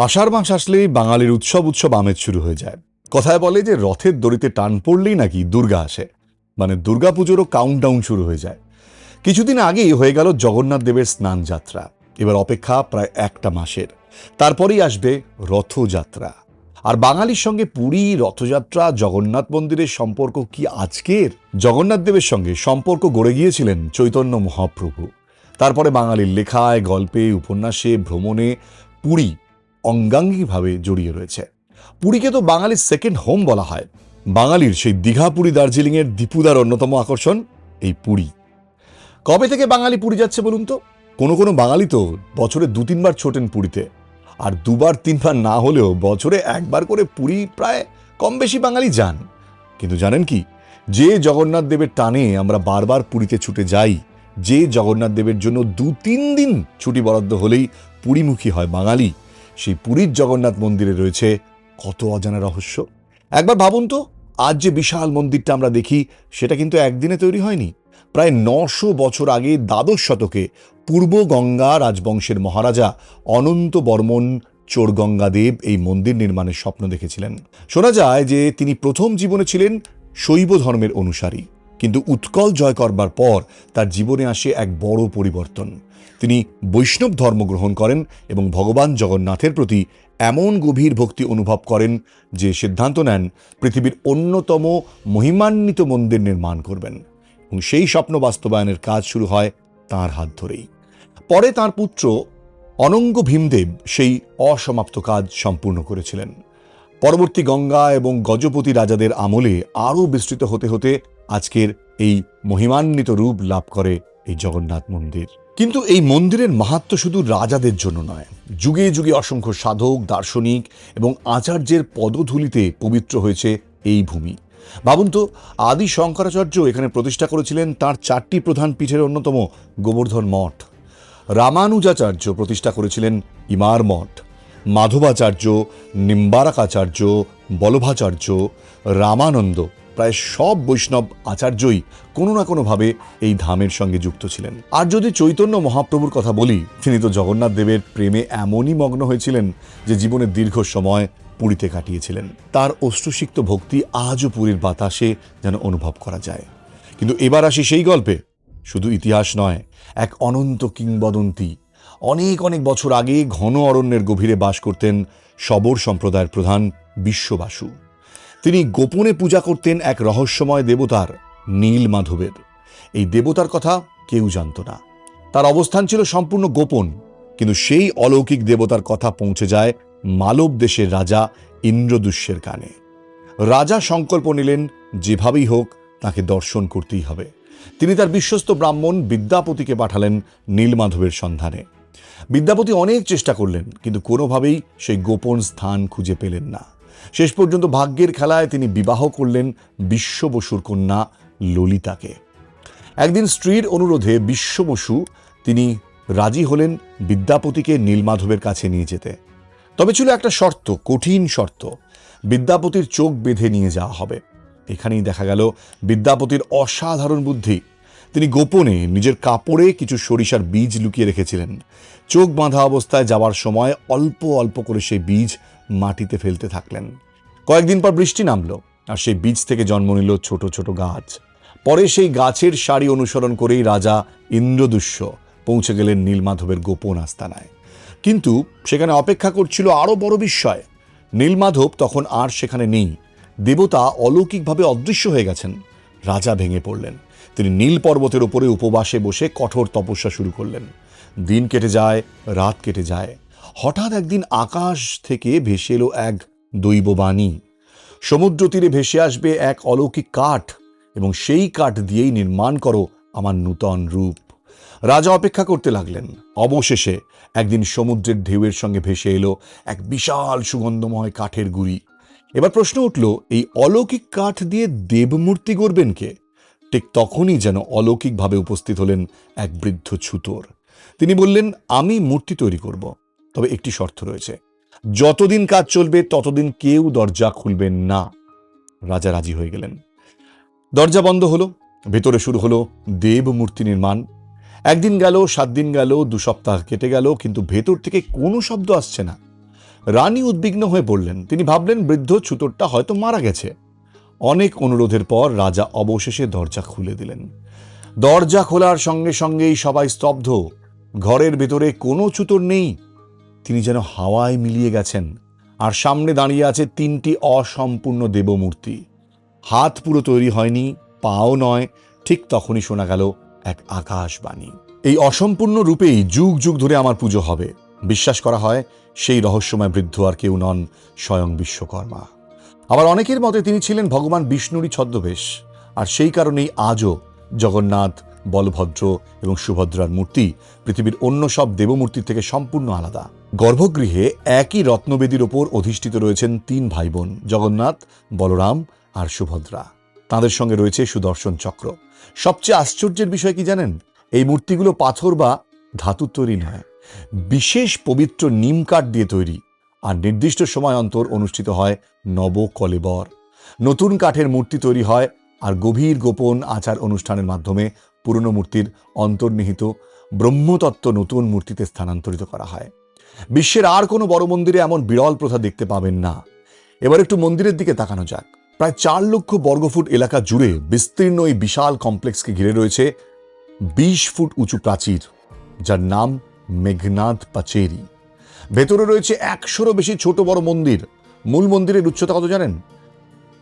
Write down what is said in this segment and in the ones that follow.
আষাঢ় মাস আসলেই বাঙালির উৎসব উৎসব আমেজ শুরু হয়ে যায়। কথায় বলে যে রথের দড়িতে টান পড়লেই নাকি দুর্গা আসে, মানে দুর্গাপুজোরও কাউন্টডাউন শুরু হয়ে যায়। কিছুদিন আগেই হয়ে গেল জগন্নাথ দেবের স্নান যাত্রা। এবার অপেক্ষা প্রায় একটা মাসের, তারপরেই আসবে রথযাত্রা। আর বাঙালির সঙ্গে পুরী, রথযাত্রা, জগন্নাথ মন্দিরের সম্পর্ক কি আজকের? জগন্নাথ দেবের সঙ্গে সম্পর্ক গড়ে গিয়েছিলেন চৈতন্য মহাপ্রভু। তারপরে বাঙালির লেখায়, গল্পে, উপন্যাসে, ভ্রমণে পুরী অঙ্গাঙ্গিভাবে জড়িয়ে রয়েছে। পুরীকে তো বাঙালির সেকেন্ড হোম বলা হয়। বাঙালির সেই দীঘা, পুরী, দার্জিলিংয়ের দীপুদার অন্যতম আকর্ষণ এই পুরী। কবে থেকে বাঙালি পুরী যাচ্ছে বলুন তো? কোনো কোনো বাঙালি তো বছরে 2-3 বার ছোটেন পুরীতে। আর 2-3 বার না হলেও বছরে একবার করে পুরী প্রায় কম বেশি বাঙালি যান। কিন্তু জানেন কি, যে জগন্নাথ দেবের টানে আমরা বারবার পুরীতে ছুটে যাই, যে জগন্নাথ দেবের জন্য 2-3 দিন ছুটি বরাদ্দ হলেই পুরীমুখী হয় বাঙালি, সেই পুরীর জগন্নাথ মন্দিরে রয়েছে কত অজানা রহস্য। একবার ভাবুন তো, আজ যে বিশাল মন্দিরটা আমরা দেখি, সেটা কিন্তু একদিনে তৈরি হয়নি। প্রায় 900 বছর আগে দ্বাদশ শতকে পূর্ব গঙ্গা রাজবংশের মহারাজা অনন্ত বর্মন চোরগঙ্গাদেব এই মন্দির নির্মাণের স্বপ্ন দেখেছিলেন। শোনা যায় যে তিনি প্রথম জীবনে ছিলেন শৈব ধর্মের অনুসারী, কিন্তু উৎকল জয় করবার পর তার জীবনে আসে এক বড় পরিবর্তন। তিনি বৈষ্ণব ধর্ম গ্রহণ করেন এবং ভগবান জগন্নাথের প্রতি এমন গভীর ভক্তি অনুভব করেন যে সিদ্ধান্ত নেন পৃথিবীর অন্যতম মহিমান্বিত মন্দির নির্মাণ করবেন। এবং সেই স্বপ্ন বাস্তবায়নের কাজ শুরু হয় তাঁর হাত ধরেই। পরে তাঁর পুত্র অনঙ্গ ভীমদেব সেই অসমাপ্ত কাজ সম্পূর্ণ করেছিলেন। পরবর্তী গঙ্গা এবং গজপতি রাজাদের আমলে আরও বিস্তৃত হতে হতে আজকের এই মহিমান্বিত রূপ লাভ করে এই জগন্নাথ মন্দির। কিন্তু এই মন্দিরের মাহাত্ম্য শুধু রাজাদের জন্য নয়, যুগে যুগে অসংখ্য সাধক, দার্শনিক এবং আচার্যের পদধূলিতে পবিত্র হয়েছে এই ভূমি। ভাবুন তো, আদি শঙ্করাচার্য এখানে প্রতিষ্ঠা করেছিলেন তাঁর 4টি প্রধান পীঠের অন্যতম গোবর্ধন মঠ। রামানুজাচার্য প্রতিষ্ঠা করেছিলেন ইমার মঠ। মাধবাচার্য, নিম্বারকাচার্য, বল্লভাচার্য, রামানন্দ, প্রায় সব বৈষ্ণব আচার্যই কোনো না কোনোভাবে এই ধামের সঙ্গে যুক্ত ছিলেন। আর যদি চৈতন্য মহাপ্রভুর কথা বলি, তিনি তো জগন্নাথ দেবের প্রেমে এমনই মগ্ন হয়েছিলেন যে জীবনের দীর্ঘ সময় পুরীতে কাটিয়েছিলেন। তার অশ্রুসিক্ত ভক্তি আজও পুরীর বাতাসে যেন অনুভব করা যায়। কিন্তু এবার আসি সেই গল্পে। শুধু ইতিহাস নয়, এক অনন্ত কিংবদন্তি। অনেক অনেক বছর আগে ঘন অরণ্যের গভীরে বাস করতেন শবর সম্প্রদায়ের প্রধান বিশ্ববাসু। তিনি গোপনে পূজা করতেন এক রহস্যময় দেবতার, নীলমাধবের। এই দেবতার কথা কেউ জানত না, তার অবস্থান ছিল সম্পূর্ণ গোপন। কিন্তু সেই অলৌকিক দেবতার কথা পৌঁছে যায় মালব দেশের রাজা ইন্দ্রদুষ্যের কানে। রাজা সংকল্প নিলেন যেভাবেই হোক তাকে দর্শন করতেই হবে। তিনি তার বিশ্বস্ত ব্রাহ্মণ বিদ্যাপতিকে পাঠালেন নীলমাধবের সন্ধানে। বিদ্যাপতি অনেক চেষ্টা করলেন, কিন্তু কোনোভাবেই সেই গোপন স্থান খুঁজে পেলেন না। শেষ পর্যন্ত ভাগ্যের খেলায় তিনি বিবাহ করলেন বিশ্ব বসুর কন্যা ললিতাকে। একদিন স্ত্রীর অনুরোধে বিশ্ব বসু তিনি রাজি হলেন বিদ্যাপতিকে নীলমাধবের কাছে নিয়ে যেতে। তবে ছিল একটা শর্ত, কঠিন শর্ত। বিদ্যাপতির চোখ বেঁধে নিয়ে যাওয়া হবে। এখানেই দেখা গেল বিদ্যাপতির অসাধারণ বুদ্ধি। তিনি গোপনে নিজের কাপড়ে কিছু সরিষার বীজ লুকিয়ে রেখেছিলেন। চোখ বাঁধা অবস্থায় যাওয়ার সময় অল্প অল্প করে সেই বীজ মাটিতে ফেলতে থাকলেন। কয়েকদিন পর বৃষ্টি নামলো, আর সেই বীজ থেকে জন্ম নিল ছোট ছোট গাছ। পরে সেই গাছের সারি অনুসরণ করেই রাজা ইন্দ্রদুষ্য পৌঁছে গেলেন নীলমাধবের গোপন আস্তানায়। কিন্তু সেখানে অপেক্ষা করছিল আরও বড় বিস্ময়। নীলমাধব তখন আর সেখানে নেই। দেবতা অলৌকিকভাবে অদৃশ্য হয়ে গেছেন। রাজা ভেঙে পড়লেন। তিনি নীল পর্বতের উপরে উপবাসে বসে কঠোর তপস্যা শুরু করলেন। দিন কেটে যায়, রাত কেটে যায়। হঠাৎ একদিন আকাশ থেকে ভেসে এলো এক দৈববাণী। সমুদ্র তীরে ভেসে আসবে এক অলৌকিক কাঠ, এবং সেই কাঠ দিয়েই নির্মাণ করো আমার নূতন রূপ। রাজা অপেক্ষা করতে লাগলেন। অবশেষে একদিন সমুদ্রের ঢেউয়ের সঙ্গে ভেসে এলো এক বিশাল সুগন্ধময় কাঠের গুঁড়ি। এবার প্রশ্ন উঠল, এই অলৌকিক কাঠ দিয়ে দেবমূর্তি গড়বেন কে? ঠিক তখনই যেন অলৌকিকভাবে উপস্থিত হলেন এক বৃদ্ধ ছুতোর। তিনি বললেন, আমি মূর্তি তৈরি করব, তবে একটি শর্ত রয়েছে। যতদিন কাজ চলবে ততদিন কেউ দরজা খুলবেন না। রাজা রাজি হয়ে গেলেন। দরজা বন্ধ হলো। ভেতরে শুরু হলো দেবমূর্তি নির্মাণ। একদিন গেল, 7 দিন গেল, 2 সপ্তাহ কেটে গেল, কিন্তু ভেতর থেকে কোনো শব্দ আসছে না। রানী উদ্বিগ্ন হয়ে পড়লেন। তিনি ভাবলেন বৃদ্ধ ছুতোরটা হয়তো মারা গেছে। অনেক অনুরোধের পর রাজা অবশেষে দরজা খুলে দিলেন। দরজা খোলার সঙ্গে সঙ্গেই সবাই স্তব্ধ। ঘরের ভেতরে কোনো ছুতোর নেই। তিনি যেন হাওয়ায় মিলিয়ে গেছেন। আর সামনে দাঁড়িয়ে আছে 3টি অসম্পূর্ণ দেবমূর্তি। হাত পুরো তৈরি হয়নি, পাও নয়। ঠিক তখনই শোনা গেল এক আকাশবাণী, এই অসম্পূর্ণ রূপেই যুগ যুগ ধরে আমার পুজো হবে। বিশ্বাস করা হয় সেই রহস্যময় বৃদ্ধ আর কেউ নন, স্বয়ং বিশ্বকর্মা। আবার অনেকের মতে তিনি ছিলেন ভগবান বিষ্ণুরই ছদ্মবেশ। আর সেই কারণেই আজও জগন্নাথ, বলভদ্র এবং সুভদ্রার মূর্তি পৃথিবীর অন্য সব দেবমূর্তির থেকে সম্পূর্ণ আলাদা। গর্ভগৃহে একই রত্নবেদীর ওপর অধিষ্ঠিত রয়েছেন 3 ভাই বোন, জগন্নাথ, বলরাম আর সুভদ্রা। তাদের সঙ্গে রয়েছে সুদর্শন চক্র। সবচেয়ে আশ্চর্যের বিষয় কি জানেন? এই মূর্তিগুলো পাথর বা ধাতুর তৈরি নয়, বিশেষ পবিত্র নিম কাঠ দিয়ে তৈরি। আর নির্দিষ্ট সময় অন্তর অনুষ্ঠিত হয় নবকলেবর। নতুন কাঠের মূর্তি তৈরি হয় আর গভীর গোপন আচার অনুষ্ঠানের মাধ্যমে পুরনো মূর্তির অন্তর্নিহিত ব্রহ্মতত্ত্ব নতুন মূর্তিতে স্থানান্তরিত করা হয়। বিশ্বের আর কোনো বড় মন্দিরে এমন বিরল প্রথা দেখতে পাবেন না। এবার একটু মন্দিরের দিকে তাকানো যাক। প্রায় 4 লক্ষ বর্গফুট এলাকা জুড়ে বিস্তীর্ণ এই বিশাল কমপ্লেক্সকে ঘিরে রয়েছে 20 ফুট উঁচু প্রাচীর, যার নাম মেঘনাদ পাচেরি। ভেতরে রয়েছে 100রও বেশি ছোট বড় মন্দির। মূল মন্দিরের উচ্চতা কত জানেন?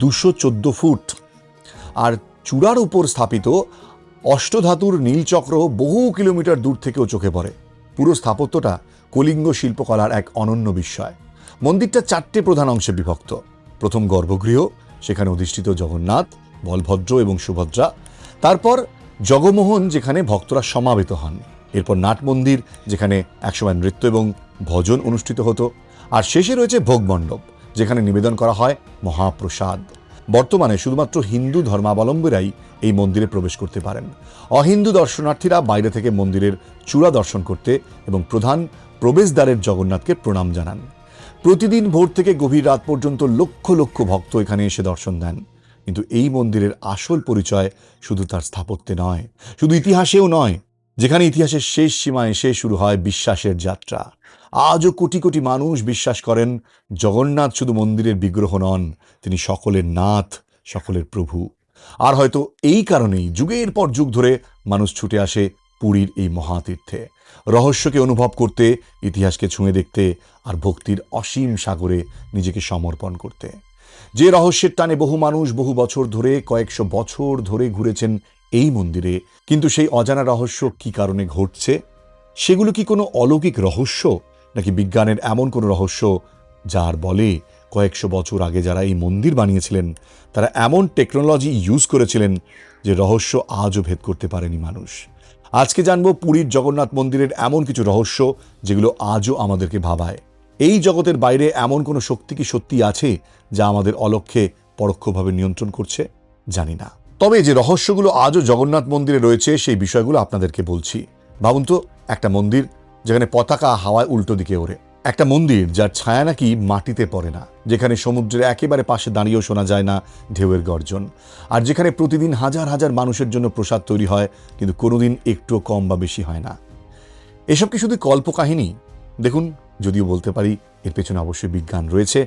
214 ফুট। আর চূড়ার উপর স্থাপিত অষ্টধাতুর নীলচক্র বহু কিলোমিটার দূর থেকেও চোখে পড়ে। পুরো স্থাপত্যটা কলিঙ্গ শিল্পকলার এক অনন্য বিস্ময়। মন্দিরটা 4টে প্রধান অংশে বিভক্ত। প্রথম গর্ভগৃহ, সেখানে অধিষ্ঠিত জগন্নাথ, বলভদ্র এবং সুভদ্রা। তারপর জগমোহন, যেখানে ভক্তরা সমাবেত হন। এরপর নাট মন্দির, যেখানে একসময় নৃত্য এবং ভজন অনুষ্ঠিত হতো। আর শেষে রয়েছে ভোগমণ্ডপ, যেখানে নিবেদন করা হয় মহাপ্রসাদ। বর্তমানে শুধুমাত্র হিন্দু ধর্মাবলম্বীরাই এই মন্দিরে প্রবেশ করতে পারেন। অহিন্দু দর্শনার্থীরা বাইরে থেকে মন্দিরের চূড়া দর্শন করতে এবং প্রধান প্রবেশদ্বারের জগন্নাথকে প্রণাম জানান। প্রতিদিন ভোর থেকে গভীর রাত পর্যন্ত লক্ষ লক্ষ ভক্ত এখানে এসে দর্শন দেন। কিন্তু এই মন্দিরের আসল পরিচয় শুধু তার স্থাপত্যে নয়, শুধু ইতিহাসেও নয়। যেখানে ইতিহাসের শেষ সীমায় এসে শুরু হয় বিশ্বাসের যাত্রা। আজও কোটি কোটি মানুষ বিশ্বাস করেন জগন্নাথ শুধু মন্দিরের বিগ্রহ নন, তিনি সকলের নাথ, সকলের প্রভু। আর হয়তো এই কারণেই যুগের পর যুগ ধরে মানুষ ছুটে আসে পুরীর এই মহাতীর্থে, রহস্যকে অনুভব করতে, ইতিহাসকে ছুঁয়ে দেখতে আর ভক্তির অসীম সাগরে নিজেকে সমর্পণ করতে। যে রহস্যের টানে বহু মানুষ বহু বছর ধরে, কয়েকশো বছর ধরে ঘুরেছেন এই মন্দিরে, কিন্তু সেই অজানা রহস্য কি কারণে ঘটছে? সেগুলো কি কোনো অলৌকিক রহস্য, নাকি বিজ্ঞানের এমন কোনো রহস্য যার বলে কয়েকশো বছর আগে যারা এই মন্দির বানিয়েছিলেন তারা এমন টেকনোলজি ইউজ করেছিলেন যে রহস্য আজও ভেদ করতে পারেনি মানুষ? আজকে জানবো পুরীর জগন্নাথ মন্দিরের এমন কিছু রহস্য যেগুলো আজও আমাদেরকে ভাবায়। এই জগতের বাইরে এমন কোনো শক্তি কি সত্যি আছে যা আমাদের অলক্ষ্যে পরোক্ষভাবে নিয়ন্ত্রণ করছে? জানি না। তবে যে রহস্যগুলো আজও জগন্নাথ মন্দিরে রয়েছে সেই বিষয়গুলো আপনাদেরকে বলছি। ভাবুন তো, একটা মন্দির যেখানে পতাকা হাওয়ায় উল্টো দিকে ওড়ে, একটা মন্দির যার ছায়া নাকি মাটিতে পড়ে না, যেখানে সমুদ্রের একেবারে পাশে দাঁড়িয়েও শোনা যায় না ঢেউয়ের গর্জন, আর যেখানে প্রতিদিন হাজার হাজার মানুষের জন্য প্রসাদ তৈরি হয় কিন্তু কোনোদিন একটুও কম বা বেশি হয় না। এসব কি শুধু কল্পকাহিনী? দেখুন, যদিও বলতে পারি এর পেছনে অবশ্যই বিজ্ঞান রয়েছে।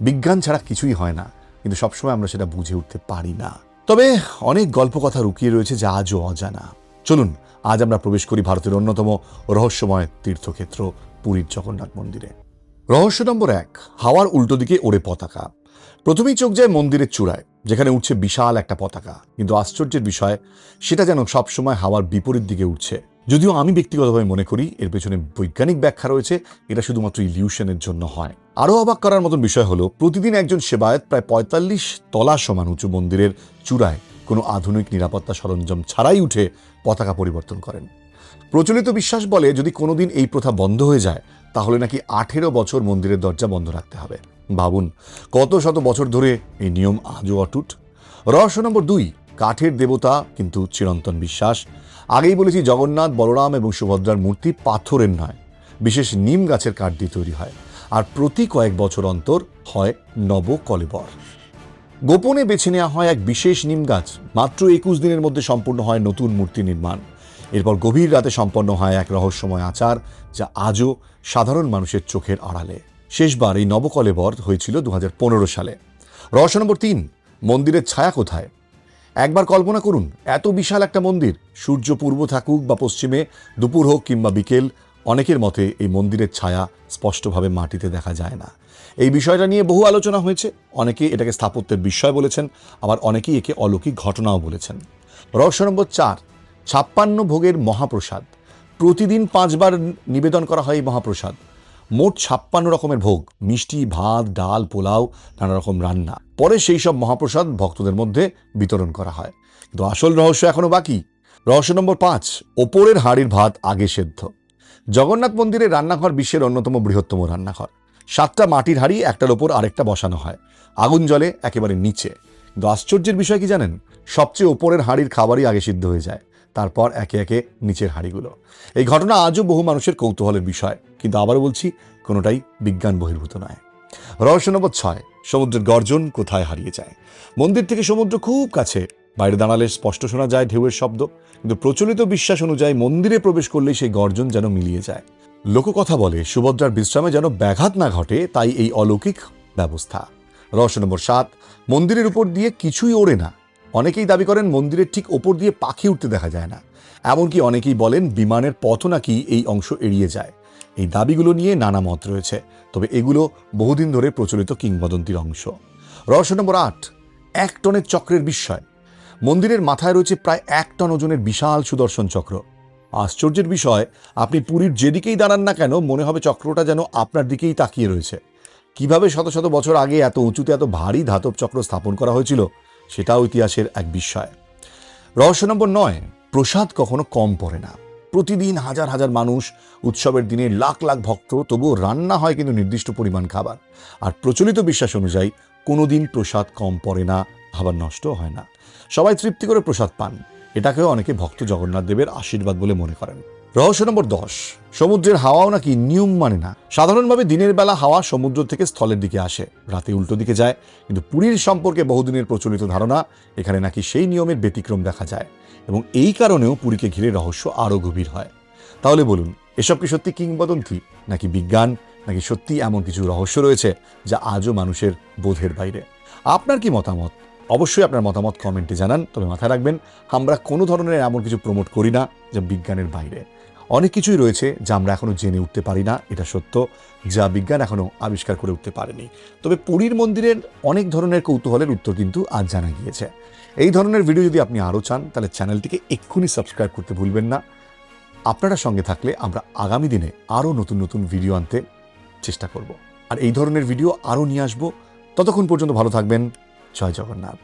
বিজ্ঞান ছাড়া কিছুই হয় না, কিন্তু সবসময় আমরা সেটা বুঝে উঠতে পারি না। তবে অনেক গল্প কথা লুকিয়ে রয়েছে যা আজও অজানা। চলুন আজ আমরা প্রবেশ করি ভারতের অন্যতম রহস্যময় তীর্থক্ষেত্র পুরীর জগন্নাথ মন্দিরে। রহস্য নম্বর 1, হাওয়ার উল্টো দিকে ওড়ে পতাকা। প্রথমেই চোখ যায় মন্দিরের চূড়ায়, যেখানে উঠছে বিশাল একটা পতাকা। কিন্তু আশ্চর্যের বিষয়, সেটা যেন সবসময় হাওয়ার বিপরীত দিকে উঠছে। যদিও আমি ব্যক্তিগতভাবে মনে করি এর পেছনে বৈজ্ঞানিক ব্যাখ্যা রয়েছে, এটা শুধুমাত্র ইলিউশনের জন্য হয়। আরও অবাক করার মতন বিষয় হলো, প্রতিদিন একজন সেবায়েত প্রায় 45 তলা সমান উঁচু মন্দিরের চূড়ায় কোনো আধুনিক নিরাপত্তা সরঞ্জাম ছাড়াই উঠে পতাকা পরিবর্তন করেন। প্রচলিত বিশ্বাস বলে যদি কোনোদিন এই প্রথা বন্ধ হয়ে যায় তাহলে নাকি 18 বছর মন্দিরের দরজা বন্ধ রাখতে হবে। ভাবুন, কত শত বছর ধরে এই নিয়ম আজও অটুট। রহস্য নম্বর 2, কাঠের দেবতা কিন্তু চিরন্তন বিশ্বাস। আগেই বলেছি জগন্নাথ, বলরাম এবং সুভদ্রার মূর্তি পাথরের নয়, বিশেষ নিম গাছের কাঠ দিয়ে তৈরি হয়। আর প্রতি কয়েক বছর অন্তর হয় নবকলেবর। গোপনে বেছে নেওয়া হয় এক বিশেষ নিম গাছ। মাত্র 21 দিনের মধ্যে সম্পূর্ণ হয় নতুন মূর্তি নির্মাণ। এরপর গভীর রাতে সম্পন্ন হয় এক রহস্যময় আচার যা আজও সাধারণ মানুষের চোখের আড়ালে। শেষবার এই নবকলেবর হয়েছিল 2015 সালে। রহস্য নম্বর 3, মন্দিরের ছায়া কোথায়? একবার কল্পনা করুন, এত বিশাল একটা মন্দির, সূর্য পূর্ব থাকুক বা পশ্চিমে, দুপুর হোক কিংবা বিকেল, অনেকের মতে এই মন্দিরের ছায়া স্পষ্টভাবে মাটিতে দেখা যায় না। এই বিষয়টা নিয়ে বহু আলোচনা হয়েছে। অনেকে এটাকে স্থাপত্যের বিষয় বলেছেন, আবার অনেকেই একে অলৌকিক ঘটনাও বলেছেন। রহস্য নম্বর 4, 56 ভোগের মহাপ্রসাদ। প্রতিদিন 5 বার নিবেদন করা হয় এই মহাপ্রসাদ। মোট 56 রকমের ভোগ, মিষ্টি, ভাত, ডাল, পোলাও, নানা রকম রান্না। পরে সেই সব মহাপ্রসাদ ভক্তদের মধ্যে বিতরণ করা হয়। কিন্তু আসল রহস্য এখনো বাকি। রহস্য নম্বর 5, ওপরের হাঁড়ির ভাত আগে সেদ্ধ। জগন্নাথ মন্দিরের রান্নাঘর বিশ্বের অন্যতম বৃহত্তম রান্নাঘর। 7টা মাটির হাঁড়ি, একটার ওপর আরেকটা বসানো হয়, আগুন জ্বলে একেবারে নিচে। কিন্তু আশ্চর্যের বিষয় কি জানেন? সবচেয়ে ওপরের হাঁড়ির খাবারই আগে সিদ্ধ হয়ে যায়, তারপর একে একে নিচের হাঁড়িগুলো। এই ঘটনা আজও বহু মানুষের কৌতূহলের বিষয়, কিন্তু আবারও বলছি, কোনোটাই বিজ্ঞান বহির্ভূত নয়। রহস্য নম্বর 6, সমুদ্রের গর্জন কোথায় হারিয়ে যায়? মন্দির থেকে সমুদ্র খুব কাছে, বাইরে দাঁড়ালে স্পষ্ট শোনা যায় ঢেউয়ের শব্দ, কিন্তু প্রচলিত বিশ্বাস অনুযায়ী মন্দিরে প্রবেশ করলেই সেই গর্জন যেন মিলিয়ে যায়। লোককথা বলে সুভদ্রার বিশ্রামে যেন ব্যাঘাত না ঘটে, তাই এই অলৌকিক ব্যবস্থা। রহস্য নম্বর 7, মন্দিরের উপর দিয়ে কিছুই ওড়ে না। অনেকেই দাবি করেন মন্দিরের ঠিক ওপর দিয়ে পাখি উঠতে দেখা যায় না। এমনকি অনেকেই বলেন বিমানের পথও নাকি এই অংশ এড়িয়ে যায়। এই দাবিগুলো নিয়ে নানা মত রয়েছে, তবে এগুলো বহুদিন ধরে প্রচলিত কিংবদন্তির অংশ। রহস্য নম্বর 8, 1 টনের চক্রের বিস্ময়। মন্দিরের মাথায় রয়েছে প্রায় 1 টন ওজনের বিশাল সুদর্শন চক্র। আশ্চর্যের বিষয়, আপনি পুরীর যেদিকেই দাঁড়ান না কেন, মনে হবে চক্রটা যেন আপনার দিকেই তাকিয়ে রয়েছে। কিভাবে শত শত বছর আগে এত উঁচুতে এত ভারী ধাতব চক্র স্থাপন করা হয়েছিল, সেটাও ইতিহাসের এক বিস্ময়। রহস্য নম্বর 9, প্রসাদ কখনো কম পড়ে না। প্রতিদিন হাজার হাজার মানুষ, উৎসবের দিনে লাখ লাখ ভক্ত, তবুও রান্না হয় কিন্তু নির্দিষ্ট পরিমাণ খাবার। আর প্রচলিত বিশ্বাস অনুযায়ী কোনোদিন প্রসাদ কম পড়ে না, খাবার নষ্টও হয় না, সবাই তৃপ্তি করে প্রসাদ পান। এটাকেও অনেকে ভক্ত জগন্নাথ দেবের আশীর্বাদ বলে মনে করেন। রহস্য নম্বর 10, সমুদ্রের হাওয়াও নাকি নিয়ম মানে না। সাধারণভাবে দিনের বেলা হাওয়া সমুদ্র থেকে স্থলের দিকে আসে, রাতে উল্টো দিকে যায়। কিন্তু পুরীর সম্পর্কে বহুদিনের প্রচলিত ধারণা, এখানে নাকি সেই নিয়মের ব্যতিক্রম দেখা যায়, এবং এই কারণেও পুরীকে ঘিরে রহস্য আরও গভীর হয়। তাহলে বলুন, এসব কি সত্যি কিংবদন্তি, নাকি বিজ্ঞান, নাকি সত্যি এমন কিছু রহস্য রয়েছে যা আজও মানুষের বোধের বাইরে? আপনার কি মতামত? অবশ্যই আপনার মতামত কমেন্টে জানান। তবে মাথায় রাখবেন, আমরা কোনো ধরনের এমন কিছু প্রমোট করি না যা বিজ্ঞানের বাইরে। অনেক কিছুই রয়েছে যা আমরা এখনো জেনে উঠতে পারি না, এটা সত্য, যা বিজ্ঞান এখনো আবিষ্কার করে উঠতে পারেনি। তবে পুরীর মন্দিরের অনেক ধরনের কৌতূহলের উত্তর কিন্তু আজ জানা গিয়েছে। এই ধরনের ভিডিও যদি আপনি আরও চান, তাহলে চ্যানেলটিকে এক্ষুনি সাবস্ক্রাইব করতে ভুলবেন না। আপনারা সঙ্গে থাকলে আমরা আগামী দিনে আরও নতুন নতুন ভিডিও আনতে চেষ্টা করব, আর এই ধরনের ভিডিও আরও নিয়ে আসবো। ততক্ষণ পর্যন্ত ভালো থাকবেন। জয় জগন্নাথ।